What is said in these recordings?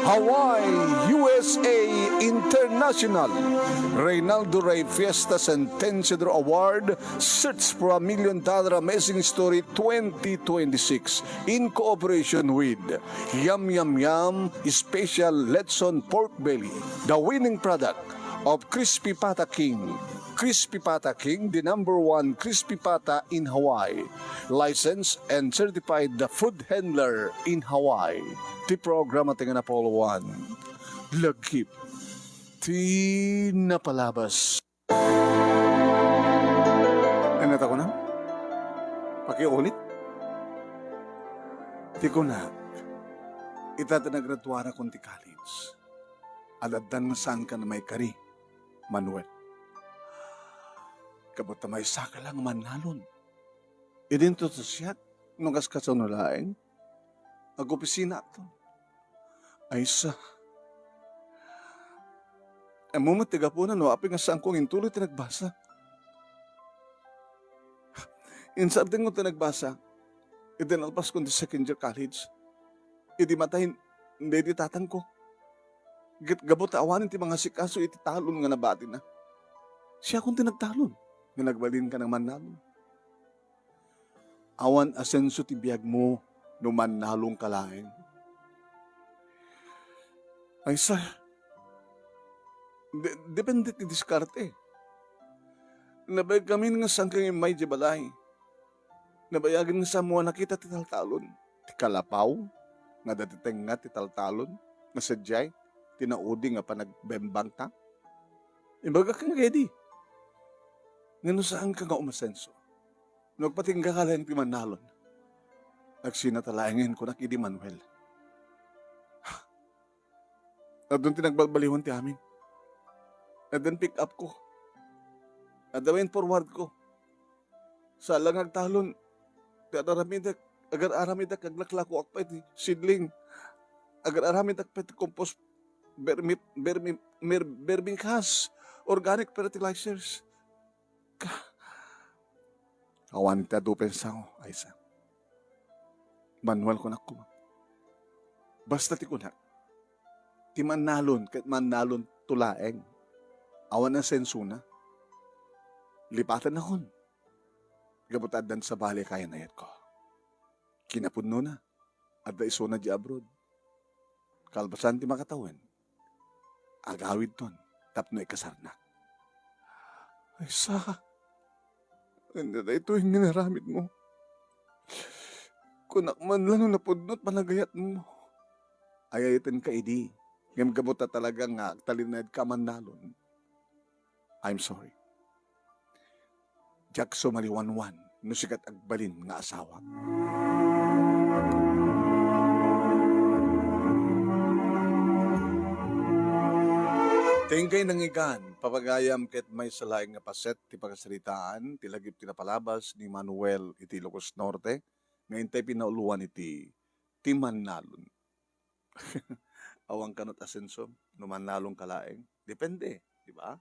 Hawaii, USA International Reynaldo Rey Fiesta Centennial Award Search for $1 Million Amazing Story 2026 in cooperation with Yum Yum Yum Special Letson Pork Belly, the winning product of Crispy Pata King. Crispy Pata King, the #1 crispy pata in Hawaii. Licensed and certified the food handler in Hawaii. Ti programa tinga na poluan. Lagip. Ti napalabas. Ano ko na? Pakiulit? Ti ko na. Itatanagradwara kong ti college. Aladan na saan ka na may kari, Manuel. Kabot na may saka lang manalon. Idinto to siya, nung kasunulaing, ag-opisina to. Ay sa. Ang mumatiga po na, no, api nga saan kong intuloy tinagbasa. Insabding ko tinagbasa, idinalpas ko di second year college. Idi matahin, hindi di tatang ko. Gabot awanin ti mga sikaso, iti talon nga nabati na. Siya kong tinagtalon. Nga nagbalin ka ng manalong. Awan asenso ti biyag mo no manalong kalain. Ay sa, depende ti diskarte. Nabayag kami nga saan kang may jibalay. Nabayagin nga sa mga nakita ti taltalon. Ti kalapaw, nga datiteng nga ti taltalon, nga sadyay, tinaudi nga pa nagbembang ta. Ibaga kang ready. Ngano saan ka nga umasenso? Nagpatingga ka lang ti manalon. Nagsinatalaingin ko na kidi Manuel. At doon tinagbalbalihon ti amin. At then pick up ko. At dawin forward ko. Sa lang agtalon, ti agaramidak, agar-aramidak, aglaklako akpa iti sidling. Agar-aramidak pa iti compost, berbingkas, organic fertilizers. Awan ti adu pensa ko, Aisa. Manuel ko na ko. Basta ti ko na. Ti manalon, kahit manalon tulaeng. Awan na sensuna. Lipatan na kon. Gabutadan sa bali kaya na yat ko. Kinapunno na. At da iso na di abroad. Kalbasan ti makatawan. Agawid ton. Tapno ikasarnak. Aisa. Hindi na ito yung ginaramit mo. Kunak man lang napudnot panagayat mo. Ayayitin ka, idi. Gamgabuta talaga nga, talinad ka man nalon. I'm sorry. Jakso maliwanwan, no sikat agbalin nga asawa. Tingkay nangigan, papagayam ket may salaing nga paset ti pagkasalitaan, ti lagip tinapalabas ni Manuel iti Ilocos Norte, ngayon tayo pinauluan iti Manalon. Awang kanot asenso, no manalong kalaeng. Depende, di ba?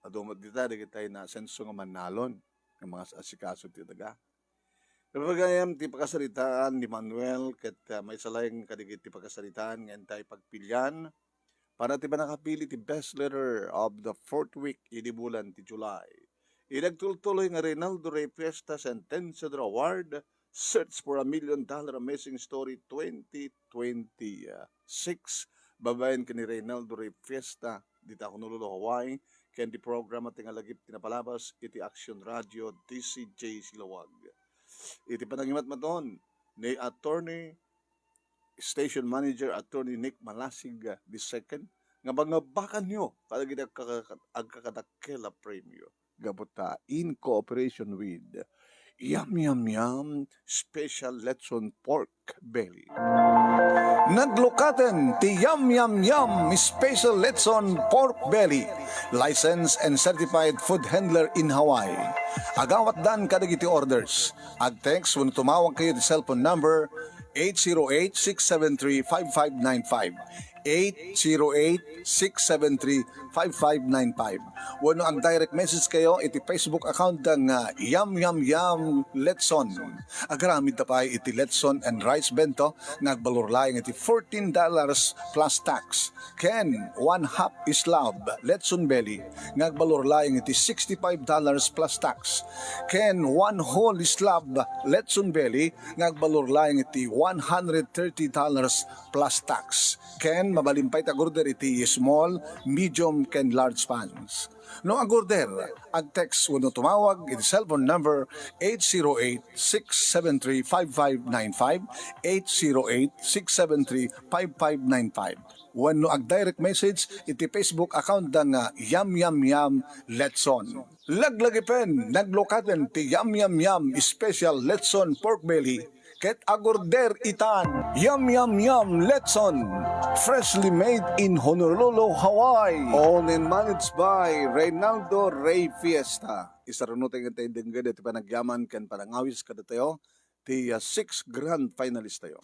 Adumot dita, di tayo na asenso nga manalon, ng mga asikaso ti daga. Papagayam ti pagkasalitaan ni Manuel, ket may salaing kadigit ti pagkasalitaan, ngayon tayo pagpilyan, para ti ba nakapili ti best letter of the 4th week idi bulan ti July. Inagtultuloy nga Reynaldo Rey Fiesta Centennial Award Search for $1 Million Amazing Story 2026. Babayan ka ni Reynaldo Rey Fiesta dita ako nululo Hawaii. Kaya di program at tingalagip tinapalabas iti Action Radio DCJ Silawag. Iti panangimat maton ni Attorney Station Manager Attorney Nick Malasig II nga bangabakan nyo kalagid agkakadakela premyo gabuta in cooperation with Yum Yum Yum Special Letson Pork Belly. Naglukaten ti Yum Yum Yum Special Letson Pork Belly, licensed and certified food handler in Hawaii. Agawat dan kadagiti orders. Ag-text when tumawag kayo di cellphone number 808-673-5595. 0917-808-673-5595. Wano ang direct message kayo, iti Facebook account ng Yum Yum Yum Letson. Agaramid na pa iti Letson and Rice Bento, nagbalor laing iti $14 plus tax. Ken, 1/2 islab, Letson Belly, nagbalor laing iti $65 plus tax. Ken, 1 whole islab, Letson Belly, nagbalor laing iti $130 plus tax. Ken, mabalimpay tagorder iti small, medium, ken large pans. No agorder, ag text wano tumawag iti cellphone number 808-673-5595, 808-673-5595. Wano ag direct message iti Facebook account ng Yum Yum Yum Letson. Laglagi pen, naglokaten ti Yum Yum Yum Special Letson Pork Belly. Ket agorder itan, Yum Yum Yum Letson, freshly made in Honolulu, Hawaii. Owned and managed by Reynaldo Rey Fiesta. Isa rin natin ang tayong iti panagyaman ken panangawis kada tayo, ti 6 grand finalist tayo.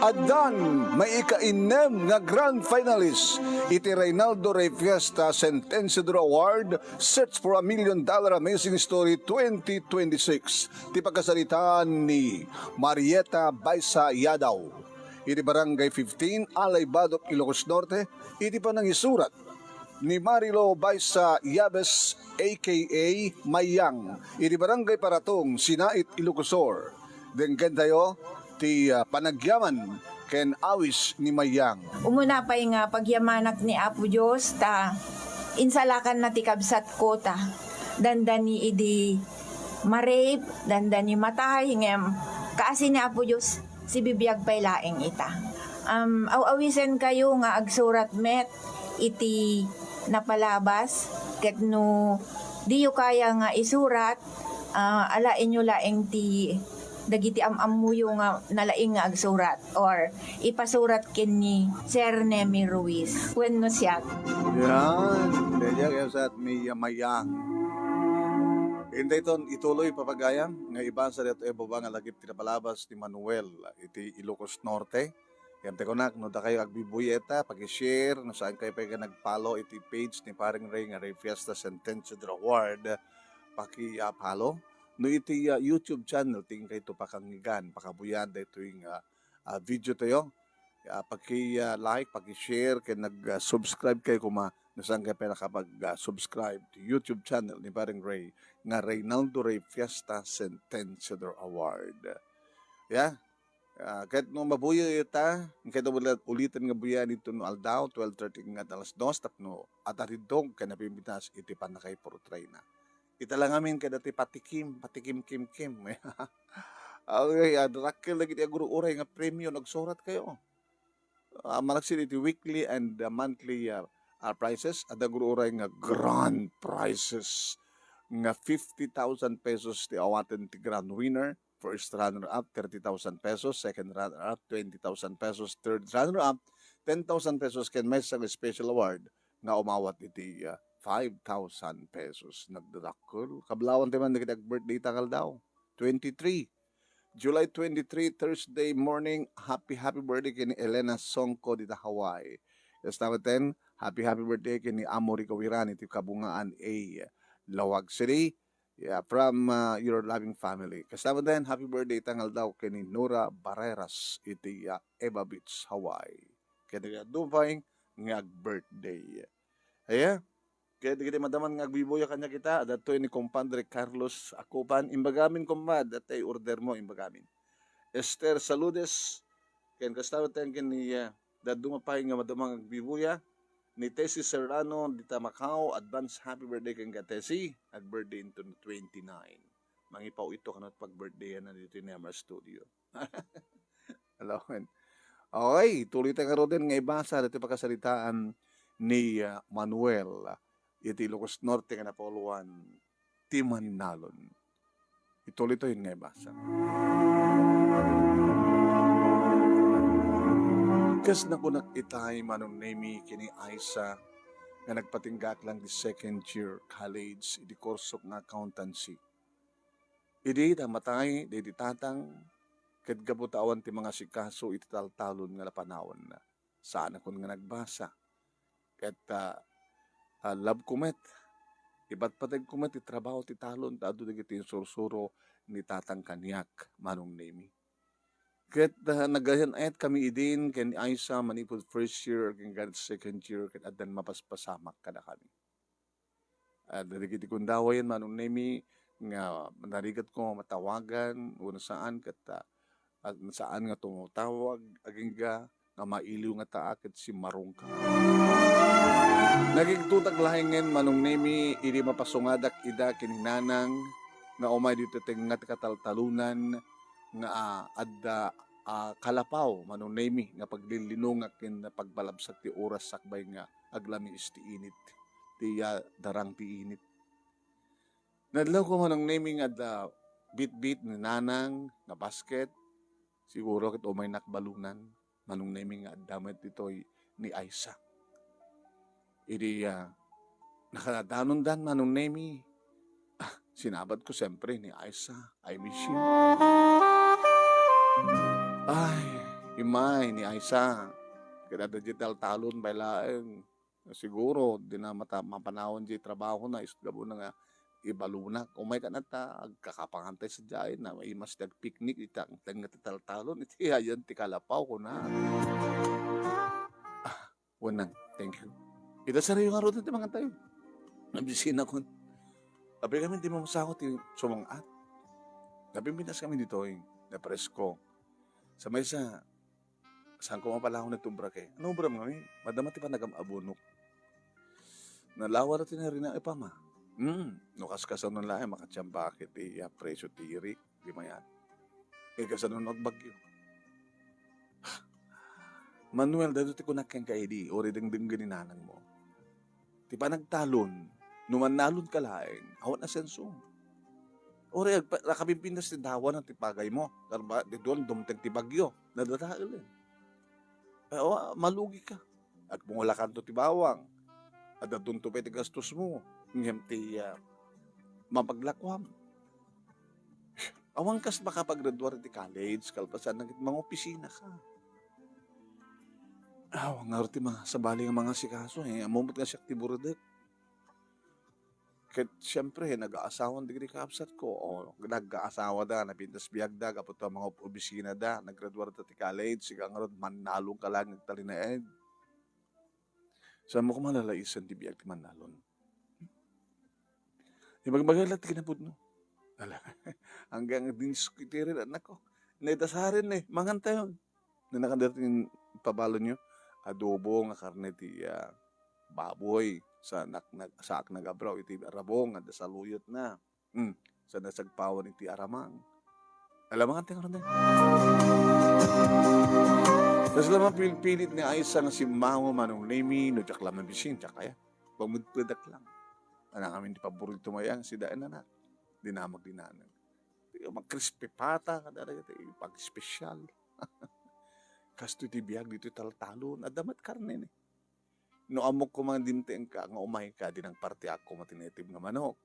Adan, may ika-inem nga grand finalist, iti Reynaldo Rey Fiesta Sentenciador Award, Search for $1 Million Amazing Story 2026. Ti pagkasalitaan ni Marieta Baisa Yadaw. Iti Barangay 15, Alay Badok, Ilocos Norte, iti panangisurat ni Marilo Baisa Yabes aka Mayang. Iti Barangay Paratong, Sinait, Ilocosor. Denggan tayo ti panagyaman ken awis ni Mayang. Umuna pa nga pagyamanak ni Apo Diyos ta insalakan na ti kabsat ko ta dandani idi marip dandani matay ngem kaasi ni Apo Diyos si bibiyag pay laeng ita. Awawisen kayo nga agsurat met iti napalabas ket no diyo kaya nga isurat alain nyo laeng ti dagiti amamuyo nga nalaing nga agsurat or ipasurat ken ni Sir Nemi Ruiz wenno siya. Yan, kaya sa at may Mayang. Hindi ituloy papagayam nga iba sa dito baba nga lagip tinapalabas ni Manuel iti Ilocos Norte. Yan te konak no da kayo agbibuyeta pag-share no saan kayo pa nag-follow iti page ni Paring Ray nga Ray Fiesta Sentenciador Award paki-follow. No iti YouTube channel tingin kayo ito pakangigan, pakabuyan dito yung video tayo. Paki-like, paki-share, kaya nag-subscribe kayo kung nasaan kayo pa nakapag-subscribe to YouTube channel ni Paring Ray nga Reynaldo Rey Fiesta Sentenciador Award. Yeah? Kahit nung mabuyo ita, kahit ulitin nga buya nito no aldaw, 12:30 nga alas 2, tapno ataridong kaya napimitas iti panakay portray na. Ita lang amin kaya dati patikim kim. Okay, rakil lagi ti guru uray nga premium nagsurat kayo. Malaksin iti weekly and monthly prices. Ada guru uray nga grand prizes nga 50,000 pesos ti awaten ti grand winner. First runner-up, 30,000 pesos. Second runner-up, 20,000 pesos. Third runner-up, 10,000 pesos. Ken may isang special award nga umawat iti 5,000 pesos. Nagdadakol. Kablawan tayo man nag-birthday takal daw. 23. July 23, Thursday morning. Happy birthday kini Elena Songko dita Hawaii. Yes, naman happy birthday kini Amory Kawiran iti Kabungaan A. Lawag City. Yeah, from your loving family. Kasama din, happy birthday tangal daw kini Nora Barreras iti Eva Beach, Hawaii. Kaya dupay ngag birthday. Aya, kaya di madaman ngag bibuya kanya kita, dato ni Compadre Carlos Akupan, imbagamin kumpad, datay order mo imbagamin. Esther Saludes, kaya kasama din kini dadumapay nga madamang ngag bibuya, ni Tessie Serrano dita Macau, advance happy birthday kang Tessie, at birthday into 29. Mangipaw ito kanot pag-birthday na dito ni Amar Studio. Alawan. Okay, tuloy tayo karoon din nga ibasa dito pagkasalitaan ni Manuel iti Ilocos Norte nga napoluan Timaninalon. Ituloy ito yun nga ibasa. Kas na kunak itay manong name kini Aisa nga nagpatinggak lang di second year college iti korsok nga accountancy. Idi matay di tatang ket gabutawan ti mga sikaso iti taltalon nga panahon na. saan ako nga nagbasa. Ket love kumet. Iba't patag kumet ti trabaho ti talon tado dagiti sursuro ni tatang kaniak manong nemi. Ket nagayan ayat kami idin ken ni Aisa manipod first year ken God second year ket addan mapaspasamak kada kami. Dagiti kundawayan manong nemi nga narigat ko matawagan uno saan ket at saan nga tumutawag agingga nga mailiw nga taak ket si Marungka. Naging tutag lahengen manong nemi idi mapasungadak ida kininanang nga umay dito nga kataltalunan nga adda kalapaw manong nemi nga paglilinong ken pagbalabsak ti oras sakbay nga aglami isti init ti darang ti init. Nadlaw ko manong nemi nga adda bit-bit ni nanang nga basket siguro ket umay nakbalunan manong nemi nga addamet ditoy ni Aisa. Idi nakadanon dan manong nemi. Sinabad ko siyempre ni Aisa, I miss you. Ay, imay ni Aisa. Kaya digital talon by laeng. Siguro, di na mapanahon di trabaho na, isgabo na nga ibalunak. Umay ka na ta, agkakapangantay sa dyan na may mas nag-picnic, itang nga tital-talon, iti ayan ti kalapaw ko na. Wanang, thank you. Ita sa rin yung araw natin mga tayo. Nabisina ko. Sabi kami, di mo masakot yung sumangat. Sabi, binas kami dito na presko. Sa may saan ko mapalahon na itong brake? Ano bram kami? Madamati pa nagam-abunok. Nalawa natin na rin na ipama. Nukas-kasan nun lang, makatsyambakit, presyo tiri, di mayan. Kasan nun nagbagyo. Manuel, dito ti kunak kang kaidi, o rideng-deng ganinanang mo. Ti pa nagtalon, numanalon ka laeng, awat na senso. Ore, nakabimpinas ti dawa ng tipagay mo. Karba, di doon, dumtag ti bagyo. Nadatail eh. Malugi ka. At mungulakan to ti bawang. At doon to pa ti gastos mo. Ngem ti mapaglakwam. Awang kas makapag-graduate ti college, kalpasan ng mga opisina ka. Awang nga ti mga sabali ng mga sikaso. Amumot nga siya ti burudet. Ket siyempre, nag-aasawan digri kaapsat ko. O, nag-aasawa da, napintas biyag da, kapot mga opisina da, nag-graduate ti college, sigang ron, manalong ka lang, nagtalinaed. Saan mo ko malalaisan ti biyag ti manalon? Magbagalat ti kinapod no. Hanggang diniskuitirin, anak ko. Naitasarin manganta yun. Na nakadating pabalo nyo, adobo nga karne ti baboy. Sa nagabraw iti arabong at saluyot na. Sa nasagpawan iti aramang. Alam mga tingin rin. Tapos lamang pilit ni Aisa nga si Mamo manong nemi, no tsak lamang bisin, tsak kaya. Pagmudpadak lang. Anak kami di paborito mayang, si Daan na. Dinamag dinanan. Mag-crispy pata, pag-special. Kasto ti biyag dito taltalon, adamat karne No amok ko mga dimteng ka, nga umay ka, di ng parte ako matinitib nga manok.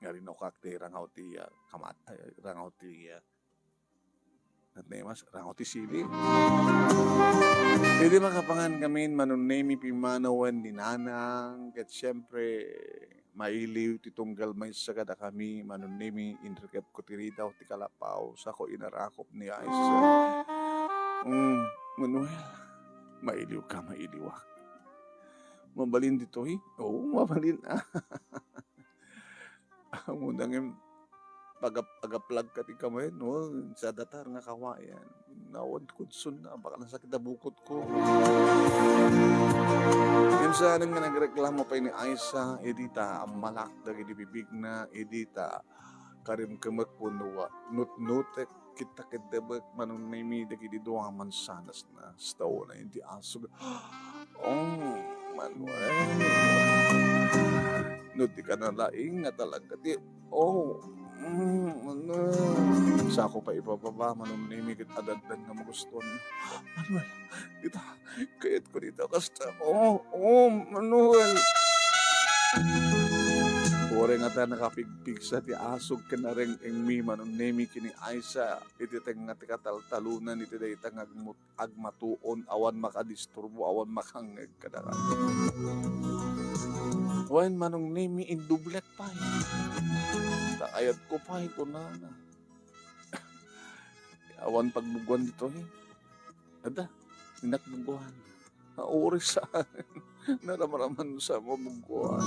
Nga rin ako kakti, rangaw ti kamatay, rangaw ti rangaw ti sili. Pwede makapangan kami manunemi pimanawan ni nanang, kat siyempre, mailiw ti tunggal may sagada kami, manunemi, inrikep ko ti ritaw, ti kalapaw, sa ko inarakop ni Aisa. Manuel, mailiw ka, mailiwak. Mabalin dito Oo, mabalin. Munang yung pag-aplag ka ti kamay, no? Sa datar nga kawayan. Nawad kudsun na, baka nasakit na bukot ko. Yan sa nga nagreklamo pa ni Aisa, edita, amalak, dagi di bibig na, edita, karim kamak punuwa, nut-nutek, kita kedebek, manong naimi, dagi di doang mansanas na, staw na, hindi asog. Manuel. Nuti ka na laing na talaga. Manuel. Sa ako pa ipababa, manumnimigit adaddan nga maguston. Manuel, dito, kayat ko dito, kasta. Manuel. Bore nga ta nakapigpig sa ti asog ka na rin ang mi manong nemi kini Aisa iti teng nga ti kataltalunan iti dayta nga agmatuon awan makadisturbo awan makangeg kadaka. Wen manong nemi indublet pa. Takayat ko pa ito na. Awan pagbugwan dito Ada, inakbugwan. Nauri sa akin. Naramaraman sa mabugwan.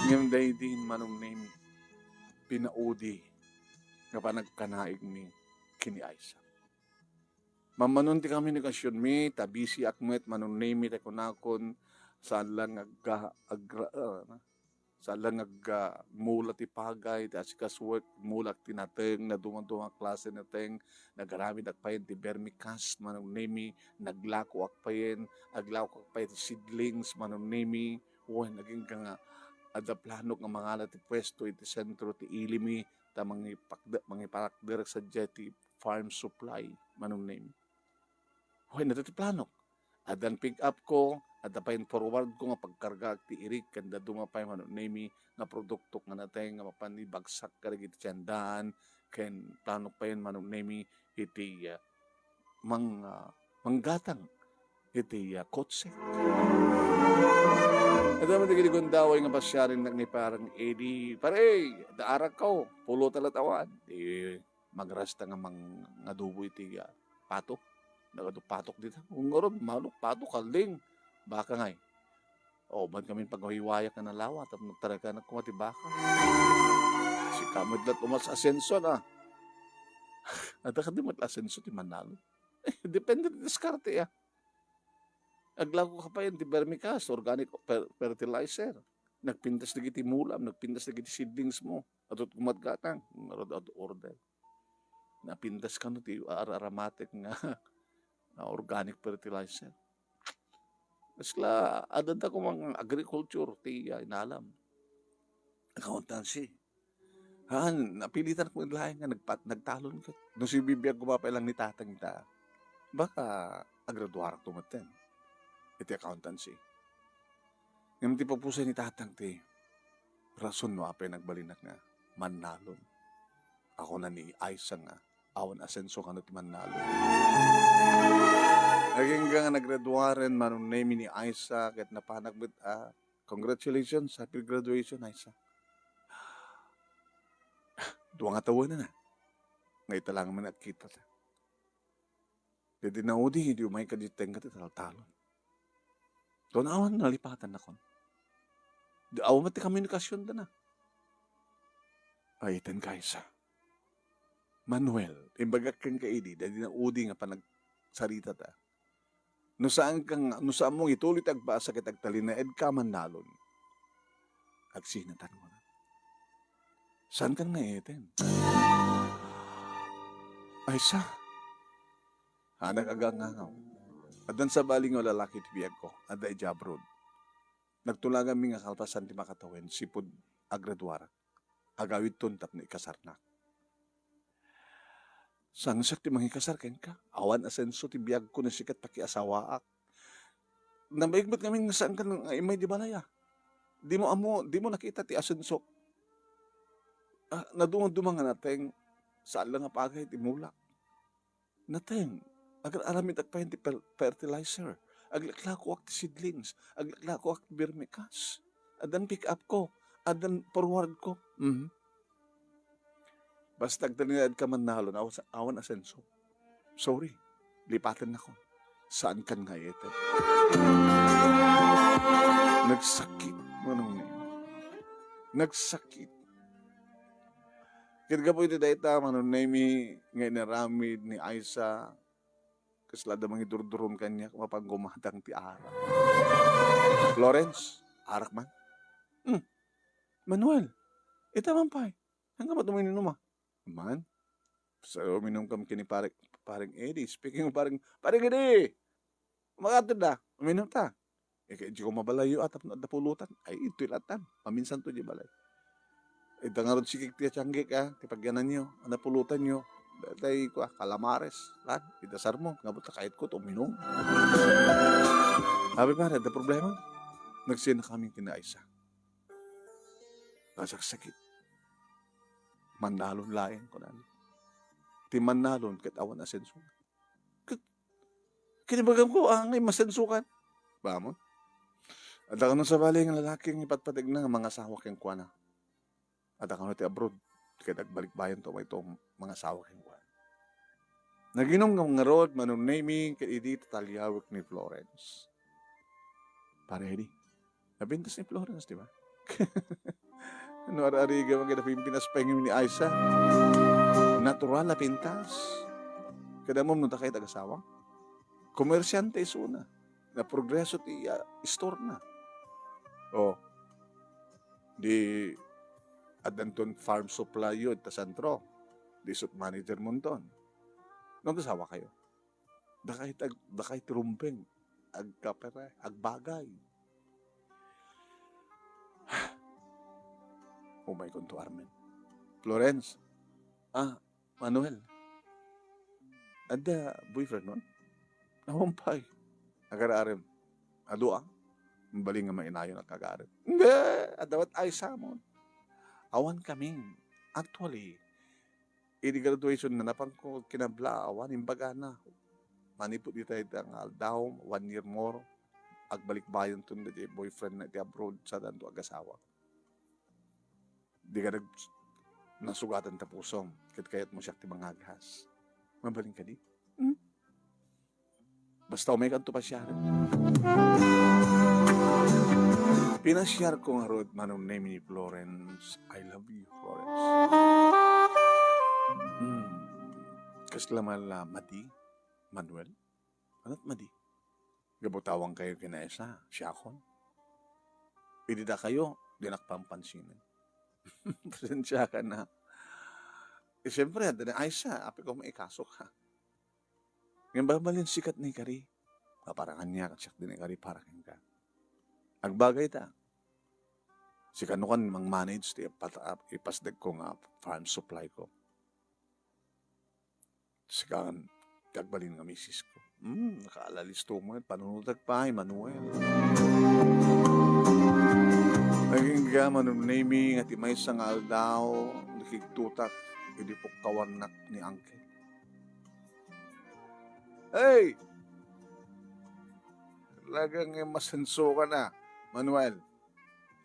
Ngayon day din manong name pinaudi nga pa nagkanaig mi kini Aisa. Mamanon ti komunikasyon mi tabisi akmet manong name iti kunakon saan lang mula ti pagay ti asikas work mula tinateng na dumang klase na teng nagaramid akpayen ti vermicast manong name naglako akpayen ti seedlings manong name naging nga ada planok nga mga ti pwesto iti sentro ti Ilimi ta mangipakder sa Jetty Farm Supply manong name. Nato ti planok. Adan pick up ko, ada pa forward ko nga pagkarga ti irik kanda dumapay manong name nga produkto nga natay nga mapanibagsak ka iti tiyandahan ken planok pa yun manong name iti manggatang iti kotse. Ito mo tigil gundaway nga pasyarin ni parang edi, pare, daarag ko, pulo talatawan. Magrasta nga nga dubo iti patok. Patok dito. Ungorod, malok, patok, kalding. Baka ngay. Ba't kami paghahiwayak na nalawa, tapos nagtaraga na kumati baka. Si kamadlat umas asenso na. At di mat asenso ti manalo. Depende di diskarte Aglago ka pa yan, di vermicast, organic fertilizer. Nagpintas na giti mulam, nagpintas na giti seedlings mo. At kumadgatang, order. Napintas ka no, ti aromatic nga organic fertilizer. Kasla, adad ako mga agriculture, ti inalam. Accountancy. Napilitan ko yung lahat nga, nagtalon ka. Nung si bibiyag kumapay lang ni tatang ita, baka agraduar tumaten. Iti accountancy. Ngayon ti pagpusay ni tatang ti rason no apay nagbalinak nga manalon. Ako na ni Aisa nga awan asenso ka ti manalon. Naging nga naggraduaren manong name ni Aisa ket napanagbit congratulations, happy graduation Aisa. Duwa nga taon na. Ngay talang man at kita ta. Didi naudi hindi umay kaditeng ka ti taltalon. Doon awan nalipatan na kon. Awan mati komunikasyon na. Ay, ten Kaisa. Manuel, imbagak kang kaidi, dahil na udi nga panagsarita ta. No saan mong ituloy tagbasa kitag talinaed ka manalon. Agsinatan mo na. Saan kang naeten? Ay, sa. Nag-agangangaw. At dan sa baling nga lalaki ti biyag ko, ada ijabrod. Nagtulagan mi nga kalpasan ti makatawen, sipod agraduara. Agawid ton tap na ikasarnak. Sangsak ti mangikasar ken ka. Awan asenso ti biyag ko na sikat pakiasawaak. Namaigbat kami nga saan ka nang imay di balaya. Di mo nakita ti asenso. Nadungan-dumang nga nateng saan lang nga pagay ti mulak. Nateng. Aramid agpayan ti fertilizer. Aglaklako ak ti seedlings. Aglaklako ak ti vermicast. Adan pick up ko. Adan forward ko. Basta agdalinad ka man nalon, awan asenso. Sorry, lipatan na ko. Saan kan nga ito? Nagsakit. Manong name. Nagsakit. Kaya po ito dahita, manong name nga inaramid ni Aisa. Kasla damang idurduron kanya kumapang gumadang ti ara. Florence, arak man. Manuel, ita man pa'y. Hanggang ba't uminom Man? So, uminom kami kini paring Eddie. Speaking of paring Eddie! Umagatid na. Uminom ta. Kaya di ko mabalayo at napulutan. Ay, ito ilatan. Paminsan to di balay. Ito nga rin sikik tiya tiyanggi ka. Tipagyanan nyo. Napulutan nyo. Dahil ko kalamares. Lan, itasar mo. Ngabot na kahit ko, uminom. Sabi pa, ada problema? Nagsina kami kina Isa. Nasaksakit. Manalon laing ko na. Ti manalon kat awan asenso. Kinibagam ko, angay masensukan. Ba mo? At ako nun sa bali ng lalaking ipatpatig na mga asawa keng kuwana. At ako nun ti abroad. Kaya nagbalik bayan to may itong mga asawa keng kuwana. Naginom ng mga road, manunaming, kaya idi tataliyawak ni Florence. Pare, hindi. Nabintas ni Florence, di ba? Ano arariga mga kinapimpinas pa yung ni Aiza. Natural na pintas. Kada mo nung takay tag-asawa. Komersyante is una. Na progreso ti store na. O, di adanton farm supply yun, ta sentro. Di suit manager mo ton. Nung kasawa kayo. Dakay trumpeng. Agkapere, agbagay. Oh my God, to Armen. Florence. Manuel. Ada boyfriend nun? Nahumpay. Agar-arim. Adua. Mabaling nga mainayon at kagarin. Hindi. Adawat ay samon. Awan kaming. Actually, ini graduation na napang ko kinabla. Awan, imbaga na. Manipot dito ang aldaw. 1 year more. Agbalik bayan to na boyfriend na ti abroad sa danto agasawa. Di ka nasugatan ta pusong. Kayat mo siya ti mangaghas. Mabaling ka di? Basta umay kanto pa siya. Pinasyar ko nga road manong name ni Florence. I love you, Florence. Kaslaman la Madi? Manuel? Anot Madi? Gabutawang kayo kina Isa. Siyakon? Idida kayo, di nakpampansinan. Presensya ka na. Siyempre, na Isa, api ko maikasok ha. Ngayon babalin sikat ni Kari. Paparangan niya siyak din ni Kari para ka. Agbagay ta. Si kanukan mang-manage ti ipasdag ko nga farm supply ko. Si kan kagbalin nga misis ko. Nakaalalisto mo panunutag pa, Manuel. Naging gaman ng naming at imay sangal daw, nakiktutak, idipok kawanak ni Uncle. Hey! Talagang masenso ka na, Manuel.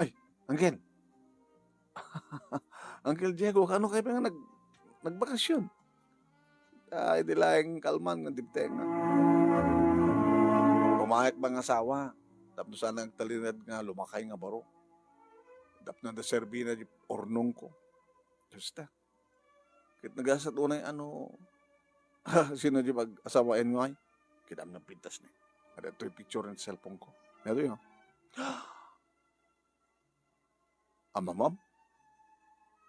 Ay, Uncle. Uncle Diego, kano kayo pa nga nagbakasyon? Ay, di lang kalman ng dibteng. Pumahit mga asawa. Tapos sana nagtalinad nga, lumakay nga baro. Tapos na serbi na di ornong ko. Basta. Kit nagasat unay sino di mag-asawain nga ay? Kitam ng pintas ni. Ada ito yung picture ng cellphone ko. Meron yun. Ma'am?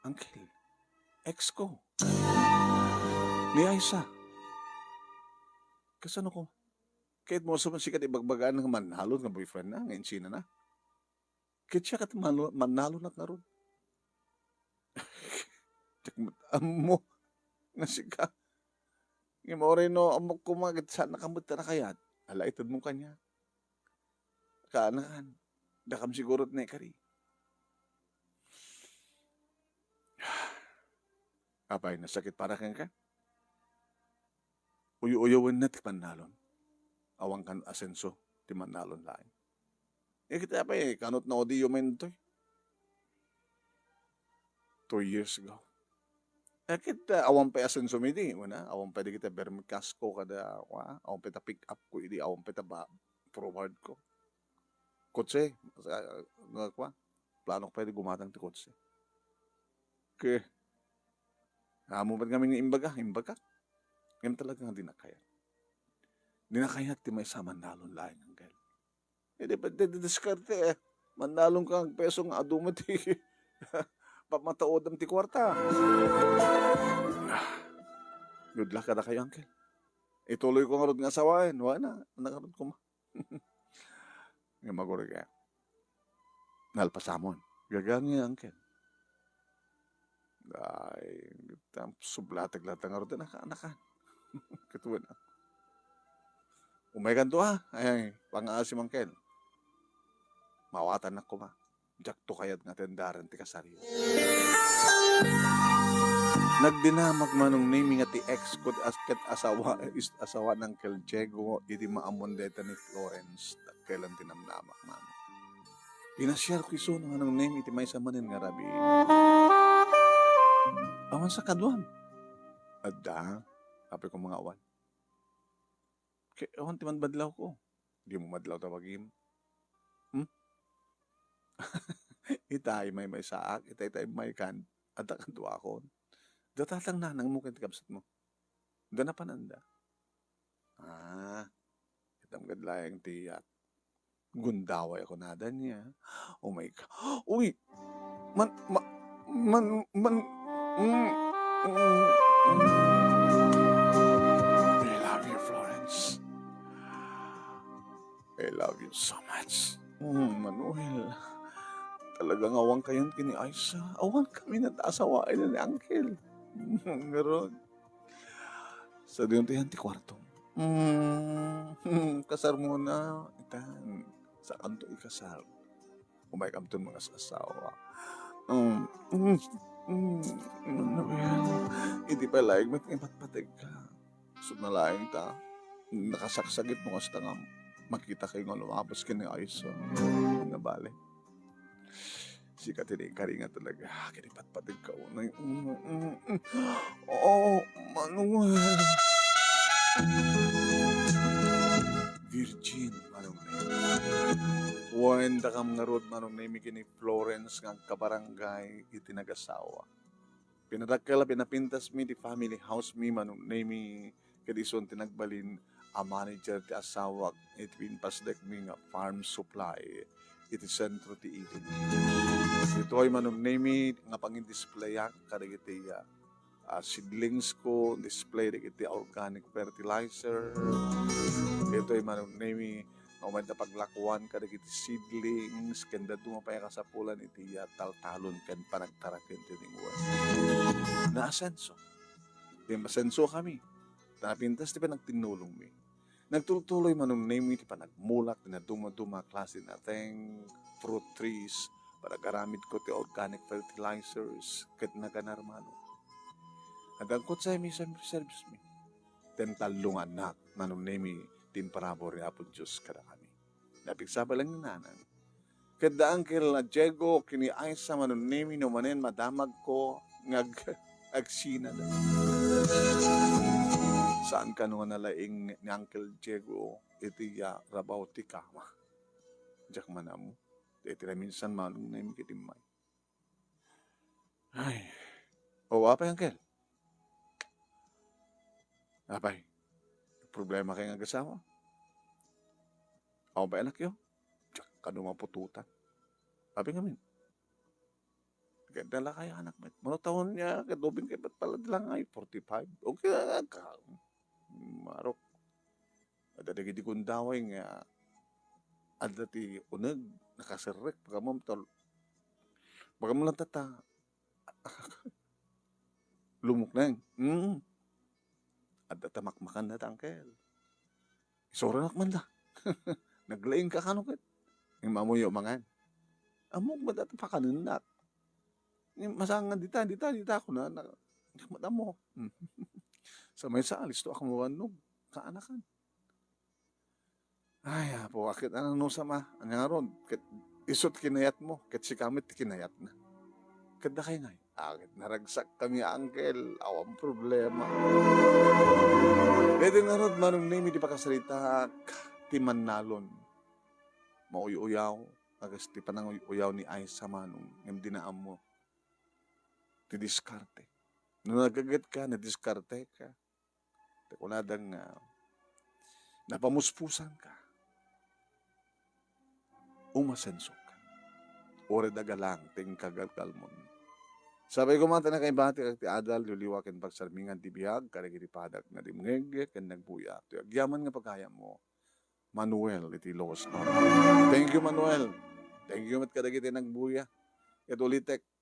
Uncle. Ex ko. Ni Aiza. Kasano ko? Kahit mo sa sikat ibagbagaan ng manhalon ng boyfriend na, ngayon sina na. Kahit siya kat manhalon na ron. Amo, nga sika. Ngayon mo rin no, amok kumagit sana kamuta na kayat. Ala, itod mo kanya. Kaanakan. Dakam sigurot na ikari. Kapay, nasakit para kang ka? Uyo-uyowan na ti manalon. Awang kan asenso ti manalon lain. Kita pa kanot na odi yumen to. 2 years ago. Kita awang pa asenso mi di. Awang pa di kita bermikasko kada. Awang pa ta pick up ko. Idi awang pa ta forward ko. Kotse. Plano ko pa di gumatang ti kotse. Okay. Amo pa kami ng imbaga. Ngayon talaga nga dinakayat. Dinakayat ti may sa manalon lain ang gal. Di ba diskarte manalon ka ang peso nga adumat ti pamataodam ti kwarta. Good luck kada kayo, Uncle. Ituloy ko nga rin nga sawain. Wala, nakarod ko ma. Nga maguro kaya. Nalpasamon. Gagang nga, Uncle. Ay, sublatag-latag nga rin naka-anakan. Katuwa na. Umay kanto ha. Ay, pang-aasim Uncle. Mawatan na ko ma. Jak to kayat nga tendaran ti kasaryo. Nagdinamag manong naming nga ti ex ko ket asawa ng Kel Diego iti maamon deta ni Florence kailan tinamnamak man. Pinashare ko iso nga nang name iti may samanin nga rabi. Awan sa kadwan. Adda, api ko mga awan. Kaya awan ti man badlaw ko. Di mo madlaw tawagim. Itay may saak, itay may kan. Adda kan tuwa ko. Datatang nanang mo kaya kapsat mo. Dana pananda. Itam gadlayang tiyat. Gundaway ako nada niya. Oh my God. Uy! Man, mm, I love you, Florence. I love you so much. Manuel. Talagang awang kayon kini Aisa. Awang kami natasawain na ni Uncle. Ngaron. Sa diyon tiyan ti kwarto. Kasar mo na. Itan. Sa kanto ikasal. Umay kamton mga asawa. Manuel. Hindi pa laing matipatpatig ka. So na laing ta. Nakasaksagit mo kasi tangam. Makita kayo nga lumabas kini Aisa. Nabalik. Sika tinikaringa talaga. Kinipatpatig ka. Oo, Manuel. Virgin, manong name. Wanda kam nga road, manong name kini Florence nga kabarangay iti nagasawa. Pinadakala, pinapintas mi di family house mi, manong name kadison tinagbalin a manager ti asawak iti pinpasdek mi nga farm supply iti sentro ti Eden. Ito ay manong name nga pangin-displayak kadagiti seedlings ko, display dagiti organic fertilizer. Ito ay manong name nga umay na paglakuan kadagiti seedlings kanda dumapay kasapulan iti taltalon ken panagtaraken ti dingwan. Naasenso. Di masenso kami. Napintas ti pa nagtinulong mi. Nagtuloy manong name ti pa nagmulak na duma-duma klase nating fruit trees para garamit ko ti organic fertilizers ket naganarmano. Nagangkot sa mi service mi. Tentalong anak manong name timparabor ni Apo Diyos kada kami. Napigsaba lang yung nanan. Kada Uncle Diego kini Aisa manong name no manen madamag ko agsina na. Saan ka nung nalaing ni Uncle Diego iti rabaw ti kama. Diyak manamo. Iti minsan manong name kitimay. Ay. Apay Uncle. Apay. Problema kayo ng asawa. Ako ba anak yun? Diyak ka nung mapututan. Apay ngamin. Ganda lang kayo anak mo. Mga taon niya, kadobin kayo ba't pala lang ay 45. Okay ka. Marok. At dati di kong daway nga at dati unag nakasarek pagamam tol. Pagamam lang tata. Lumok na yun. At dati makmakan na tangkel. Isora nakman da. Naglaing ka kanukit. Yung mamuyo mangan. Amok ba dati pakanunak. Masangan dita ako na. Nakmata mo. Sa may saalis to ako mawanog. Kaanakan. Ay, po, akit anang nusa ma. Ano nga ron? Isot kinayat mo. Kat si kamit kinayat na. Kada kayo nga. Akit naragsak kami, Uncle. Awang problema. Pwede nga ron, manong name, di pa kasalita. Timan nalon. Mauy-uyaw. Agas ti panang uyaw ni Aisa manong. Yung dinaam mo. Tidiskarte. Nung nagagat ka, nadiskarte ka. Takuladang napamuspusan ka. Umasenso ka. Ore dagalang, ting kagalkal mo. Sabay ko mata na kay bati kag ti adal, luliwakin pagsarmingan ti biyag, karigiti padak na dimngeg, ken nagbuya. Agyaman nga pagkaya mo. Manuel, iti Los. Thank you, Manuel. Thank you, mat kadagiti nagbuya. Ket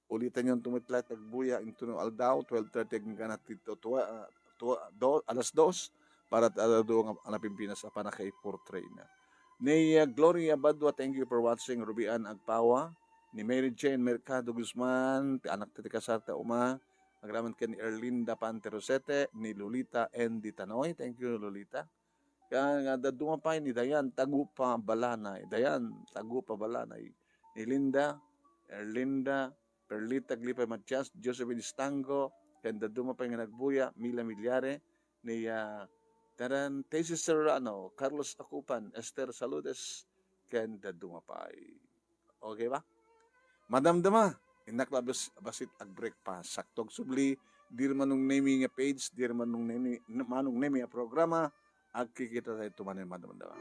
ulitan yung tumitlat nagbuya into no aldaw 12:30 nga natito alas 2 para alado nga napimpinas sa panakay portray na Ni Gloria Badwa, thank you for watching. Rubian Agpawa, ni Mary Jane Mercado Guzman, ti anak ti Kasarta Uma, agraman ka ni Erlinda Panterosete, ni Lolita Andy Tanoy, thank you Lolita. Kaya nga dadumapay ni Dayan Tagupa Balanay, Dayan Tagupa Balanay, ni Linda, Erlinda, Perlita Glipay Matias, Josephine Stango, kaya dadumapay nga nagbuya, Mila Milyare, ni Taran tesis Sir Carlos Acupan, Esther Saludes, ken dadumapay. Okay ba? Madamdama, inaklabas basit ag break pa. Saktog subli, dir manung naming nga page, dir manung naming nga programa, ag kikita tayo tumanin madamdama.